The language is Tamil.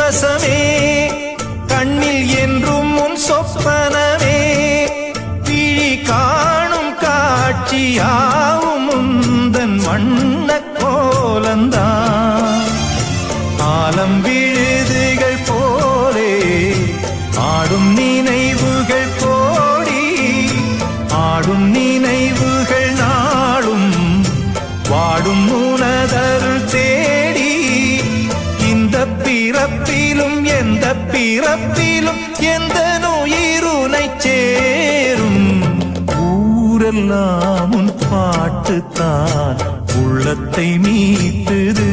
வசமே கண்ணில் என்றும் உன் சொப்பனமே விழி காணும் காட்சியாவும் உந்தன் வண்ண கோலந்தான் ஆலம் விழுதுகள் போலே ஆடும் நினைவுகள் கோடி ஆடும் நினைவுகள் நாளும் வாடும் உனதருள் தேடி இந்த பிறப்பிலும் எந்த பிறப்பிலும் எந்த உயிருனை சேரும் ஊரெல்லாம் உன் பாட்டுத்தான் உள்ளத்தை மீட்டுது